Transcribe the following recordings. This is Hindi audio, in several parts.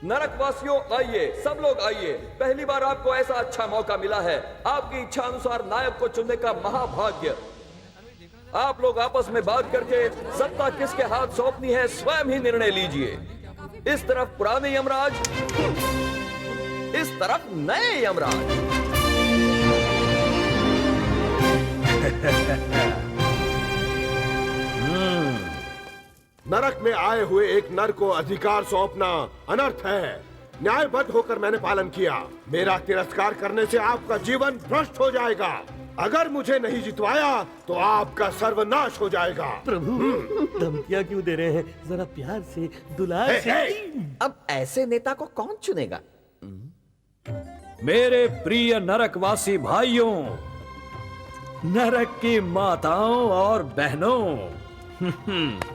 नरकवासियों आइए, सब लोग आइए। पहली बार आपको ऐसा अच्छा मौका मिला है। आपकी इच्छा अनुसार नायक को चुनने का महाभाग्य। आप लोग आपस में बात करके सत्ता किसके हाथ सौंपनी है स्वयं ही निर्णय लीजिए। इस तरफ पुराने यमराज, इस तरफ नए यमराज। नरक में आए हुए एक नर को अधिकार सौंपना अनर्थ है। न्यायबद्ध होकर मैंने पालन किया। मेरा तिरस्कार करने से आपका जीवन भ्रष्ट हो जाएगा। अगर मुझे नहीं जितवाया तो आपका सर्वनाश हो जाएगा। प्रभु, धमकियां क्यों दे रहे हैं? जरा प्यार से, दुलार से। अब ऐसे नेता को कौन चुनेगा? मेरे प्रिय नरकवासी भाइयों, नरक की माताओं और बहनों,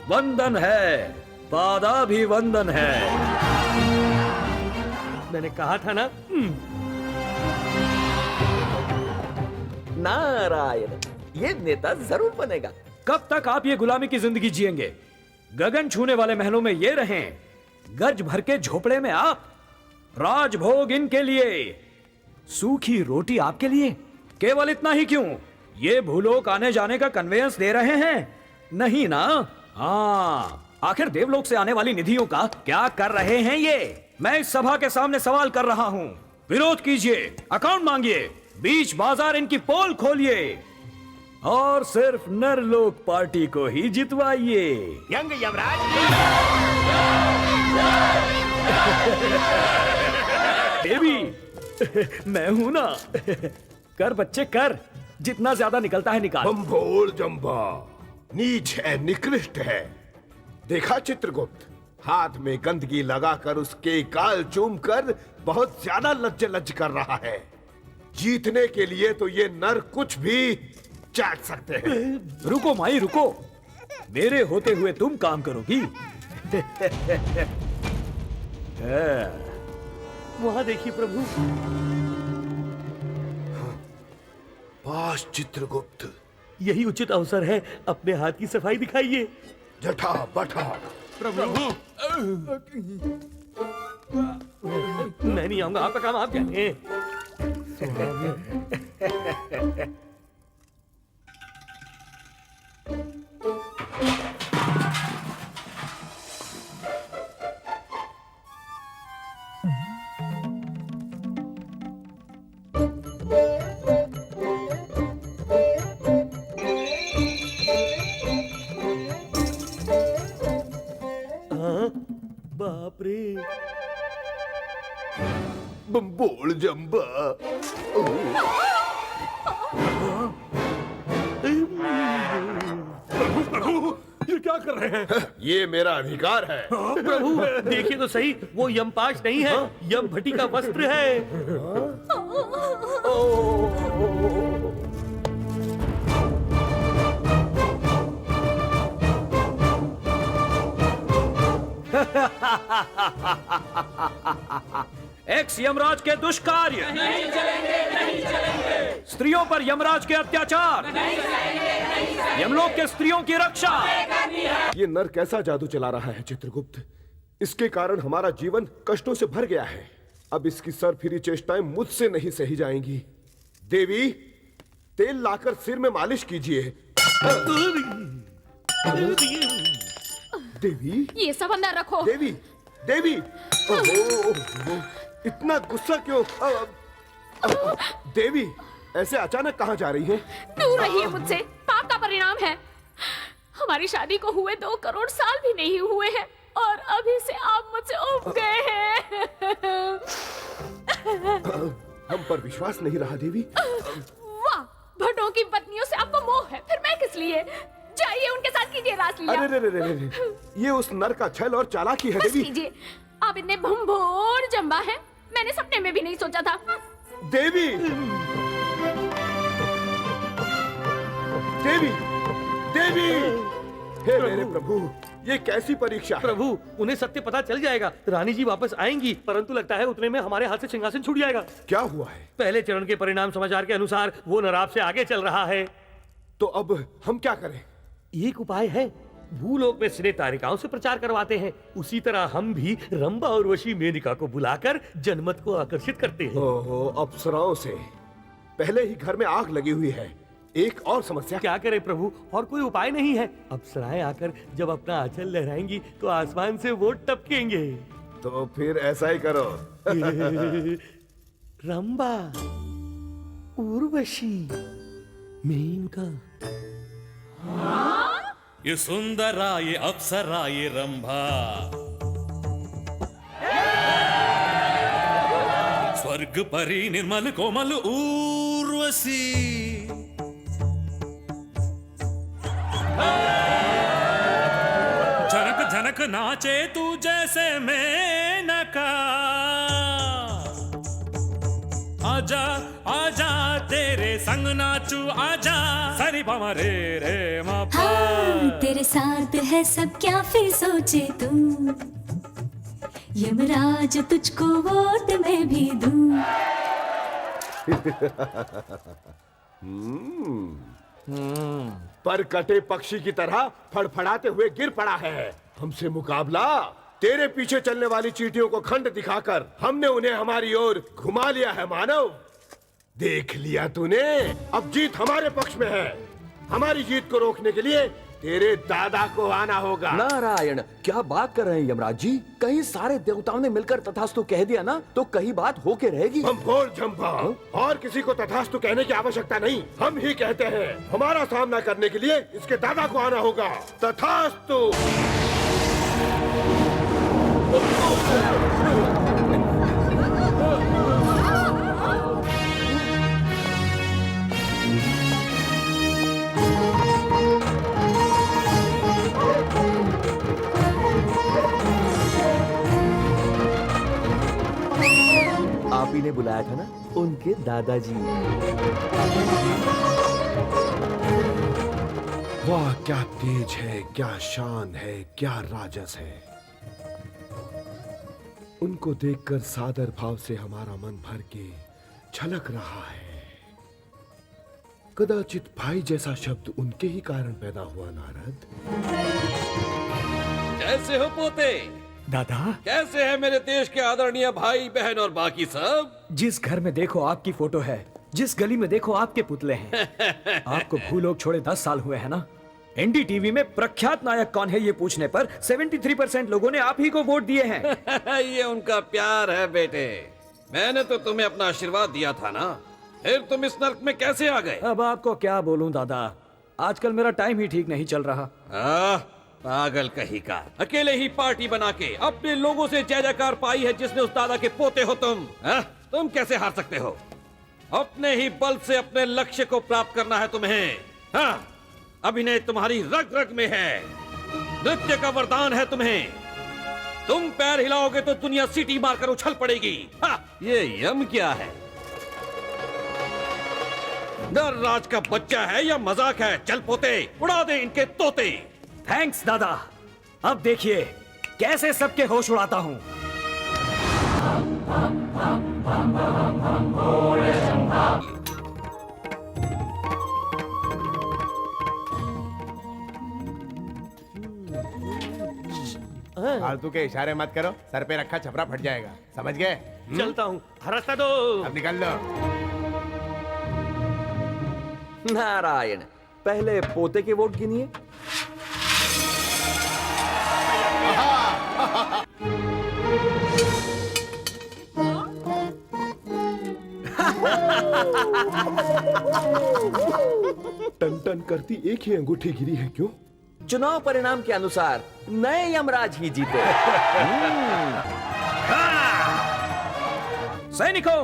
वंदन है, पादाभिवंदन है। मैंने कहा था ना। नारायण, ये नेता जरूर बनेगा। कब तक आप ये गुलामी की जिंदगी जिएंगे? गगन छूने वाले महलों में ये रहें, गर्ज भर के झोपड़े में आप। राजभोग इनके लिए, सूखी रोटी आपके लिए। केवल इतना ही क्यों, ये भूलोक आने जाने का कन्वेयंस दे रहे हैं? नहीं ना? हाँ, आखिर देवलोक से आने वाली निधियों का क्या कर रहे हैं ये? मैं इस सभा के सामने सवाल कर रहा हूँ। विरोध कीजिए, अकाउंट मांगिए, बीच बाजार इनकी पोल खोलिए और सिर्फ नरलोक पार्टी को ही जितवाइए। यंग यमराज। देवी, मैं हूं ना। कर बच्चे कर, जितना ज्यादा निकलता है निकाल। बम्भोर जम्बा नीच है, निकृष्ट है। देखा चित्रगुप्त, हाथ में गंदगी लगाकर उसके गाल चूम कर बहुत ज्यादा लज्ज कर रहा है। जीतने के लिए तो ये नर कुछ भी चाट सकते हैं। रुको माई रुको, मेरे होते हुए तुम काम करोगी। वहां देखिए प्रभु। पास चित्रगुप्त, यही उचित अवसर है, अपने हाथ की सफाई दिखाइए। जठा बठा। प्रभु, मैं नहीं आऊंगा, आपका काम आप जानिए। बाप रे, बम्बोल जम्बा। प्रभु, ये क्या कर रहे हैं? ये मेरा अधिकार है। प्रभु देखिए तो सही, वो यमपाश नहीं है, यम भट्टी का वस्त्र है। एक्स यमराज के दुष्कार्य नहीं चलेंगे, नहीं चलेंगे। स्त्रियों पर यमराज के अत्याचार नहीं चलेंगे, यमलोक के स्त्रियों की रक्षा। ये नर कैसा जादू चला रहा है चित्रगुप्त? इसके कारण हमारा जीवन कष्टों से भर गया है। अब इसकी सरफिरी चेष्टाएं मुझसे नहीं सही जाएंगी। देवी, तेल लाकर सिर में मालिश कीजिए। देवी, ये सब अंदर रखो। देवी, देवी, ओहो, इतना गुस्सा क्यों? देवी, ऐसे अचानक कहाँ जा रही हैं? दूर रहिए मुझसे, पाप का परिणाम है। हमारी शादी को हुए 2 करोड़ साल भी नहीं हुए हैं और अभी से आप मुझसे उब गए हैं। हम पर विश्वास नहीं रहा देवी। वाह, भटों की पत्नियों से आपको मोह है, फिर मैं किस लिए? जाइए उनके साथ कीजिए रासलीला। अरे रे रे रे रे, ये उस नर का छल और चालाकी है बस देवी। कीजिए, आप इतने भंभोर जंबा हैं, मैंने सपने में भी नहीं सोचा था। देवी, देवी, देवी, हे मेरे प्रभु, ये कैसी परीक्षा है? प्रभु, उन्हें सत्य पता चल जाएगा, रानी जी वापस आएंगी, परंतु लगता है उतने में हमारे हाथ से सिंहासन छूट जाएगा। क्या हुआ है? पहले चरण के परिणाम समाचार के अनुसार वो नराब से आगे चल रहा है। तो अब हम क्या करें? एक उपाय है, भूलोक में स्नेह तारिकाओं से प्रचार करवाते हैं। उसी तरह हम भी रंभा और वशी मेनका को बुलाकर जनमत को आकर्षित करते हैं। ओहो, अप्सराओं से पहले ही घर में आग लगी हुई है। एक और समस्या। क्या करें प्रभु, और कोई उपाय नहीं है। अप्सराएं आकर जब अपना आंचल लहराएंगी तो आसमान से वो टपकेंगे। तो फिर ऐसा ही करो। रंभा, उर्वशी, मेनका। ये सुंदरा, ये अप्सरा, ये रंभा, स्वर्ग परी निर्मल कोमल उर्वशी, झनक झनक नाचे तू जैसे मेनका, आजा आजा तेरे संग नाचू आजा, सरी पामा रे रे मा पा। हाँ, तेरे साथ है सब क्या फिर सोचे तू, यमराज तुझको वोट मैं भी दूं। पर कटे पक्षी की तरह फड़फड़ाते हुए गिर पड़ा है। हमसे मुकाबला? तेरे पीछे चलने वाली चींटियों को खंड दिखाकर हमने उन्हें हमारी ओर घुमा लिया है मानव। देख लिया तूने, अब जीत हमारे पक्ष में है। हमारी जीत को रोकने के लिए तेरे दादा को आना होगा। नारायण, क्या बात कर रहे हैं यमराज जी? कहीं सारे देवताओं ने मिलकर तथास्तु कह दिया ना तो कहीं बात होके रहेगी। हम बोल झंपा, और किसी को तथास्तु कहने की आवश्यकता नहीं। हम ही कहते हैं हमारा सामना करने के लिए इसके दादा को आना होगा। तथास्तु। आप ही ने बुलाया था ना, उनके दादाजी। वाह, क्या तेज है, क्या शान है, क्या राजस है। उनको देखकर सादर भाव से हमारा मन भर के छलक रहा है। कदाचित भाई जैसा शब्द उनके ही कारण पैदा हुआ। नारद, कैसे हो पोते? दादा, कैसे है मेरे देश के आदरणीय भाई बहन और बाकी सब? जिस घर में देखो आपकी फोटो है, जिस गली में देखो आपके पुतले हैं। आपको भूलोक छोड़े 10 साल हुए हैं ना। एनडीटीवी में प्रख्यात नायक कौन है ये पूछने पर 73% लोगों ने आप ही को वोट दिए हैं। ये उनका प्यार है बेटे। मैंने तो तुम्हें अपना आशीर्वाद दिया था ना, फिर तुम इस नर्क में कैसे आ गए? अब आपको क्या बोलूं दादा, आजकल मेरा टाइम ही ठीक नहीं चल रहा। पागल कहीं का। अकेले ही पार्टी बना के अपने लोगों से जय जयकार पाई है जिसने उस दादा के पोते हो तुम। तुम कैसे हार सकते हो? अपने ही बल से अपने लक्ष्य को प्राप्त करना है तुम्हें। हाँ, अभिनय तुम्हारी रग रग में है, नृत्य का वरदान है तुम्हें। तुम पैर हिलाओगे तो दुनिया सीटी मारकर उछल पड़ेगी। हाँ, ये यम क्या है? नर राज का बच्चा है या मजाक है? चल पोते, उड़ा दे इनके तोते। थैंक्स दादा। अब देखिए कैसे सबके होश उड़ाता हूँ। फालतू के इशारे मत करो, सर पे रखा छपरा फट जाएगा, समझ गए? चलता हूँ, रास्ता दो। अब निकल लो। नारायण, पहले पोते के वोट गिनिए। टन टन करती एक ही अंगूठी गिरी है, क्यों? चुनाव परिणाम के अनुसार नए यमराज ही जीते। सैनिकों,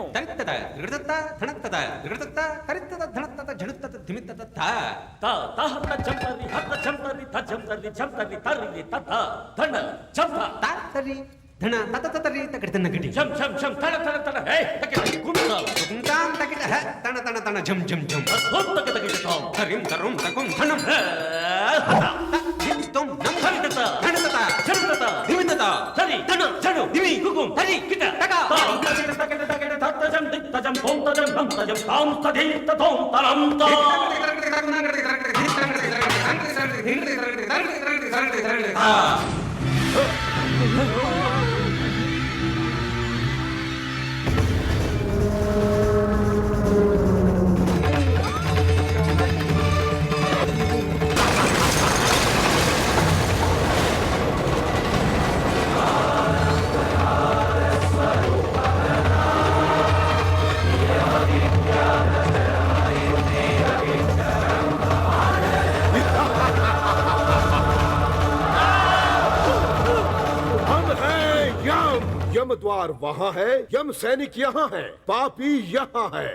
हम हैं यम। यम द्वार वहाँ है, यम सैनिक यहाँ है, पापी यहाँ है।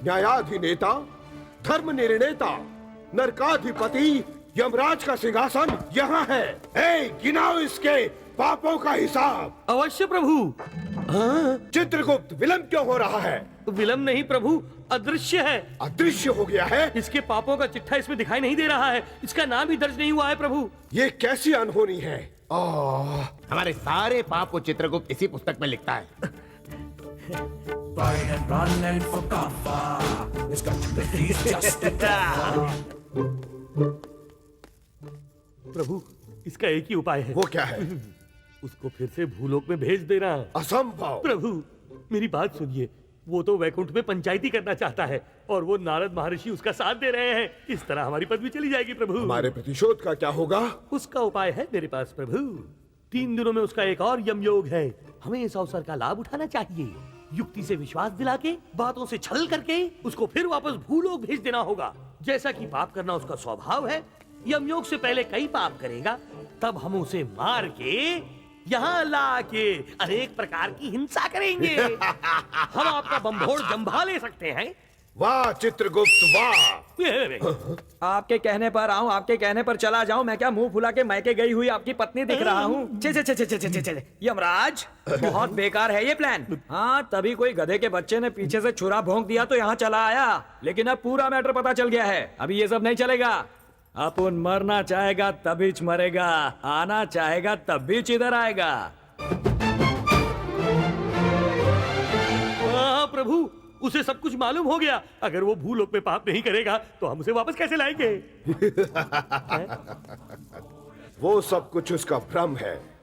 न्यायाधिनेता, धर्म निर्णेता, नरकाधिपति यमराज का सिंहासन यहाँ है। गिनाओ इसके पापों का हिसाब। अवश्य प्रभु। चित्रगुप्त, विलंब क्यों हो रहा है? विलंब नहीं प्रभु, अदृश्य है। अदृश्य हो गया है? इसके पापों का चिट्ठा इसमें दिखाई नहीं दे रहा है। इसका नाम ही दर्ज नहीं हुआ है प्रभु। ये कैसी अनहोनी है? हमारे सारे पाप को चित्रगुप्त इसी पुस्तक में लिखता है। प्रभु, इसका एक ही उपाय है। वो क्या है? उसको फिर से भूलोक में भेज देना। असंभव। प्रभु, मेरी बात सुनिए। वो तो वैकुंठ में पंचायती करना चाहता है और वो नारद महर्षि उसका साथ दे रहे हैं। इस तरह हमारी पदवी चली जाएगी प्रभु। हमारे प्रतिशोध का क्या होगा? उसका उपाय है मेरे पास प्रभु। 3 दिनों में उसका एक और यमयोग है। हमें इस अवसर का लाभ उठाना चाहिए। युक्ति से विश्वास दिला के, बातों से छल करके उसको फिर वापस भूलोक भेज देना होगा। जैसा कि पाप करना उसका स्वभाव है, यमयोग से पहले कई पाप करेगा, तब हम उसे मार के यहाँ ला के अनेक प्रकार की हिंसा करेंगे। हम आपका बम्भोड़ जंभा ले सकते हैं। वाह चित्रगुप्त वाह। आपके कहने पर आऊं, आपके कहने पर चला जाऊं। मैं क्या मुंह फुला के मैके गई हुई आपकी पत्नी दिख रहा हूँ? चे चे चे चे चे चे चे। यमराज, बहुत बेकार है ये प्लान। हाँ, तभी कोई गधे के बच्चे ने पीछे से छुरा भोंक दिया तो यहाँ चला आया, लेकिन अब पूरा मैटर पता चल गया है। अभी ये सब नहीं चलेगा। अपन मरना चाहेगा तभी मरेगा, आना चाहेगा तब भी इधर आएगा। प्रभु, उसे सब कुछ मालूम हो गया। अगर वो भूलोक में पाप नहीं करेगा तो हम उसे वापस कैसे लाएंगे? वो सब कुछ उसका भ्रम है।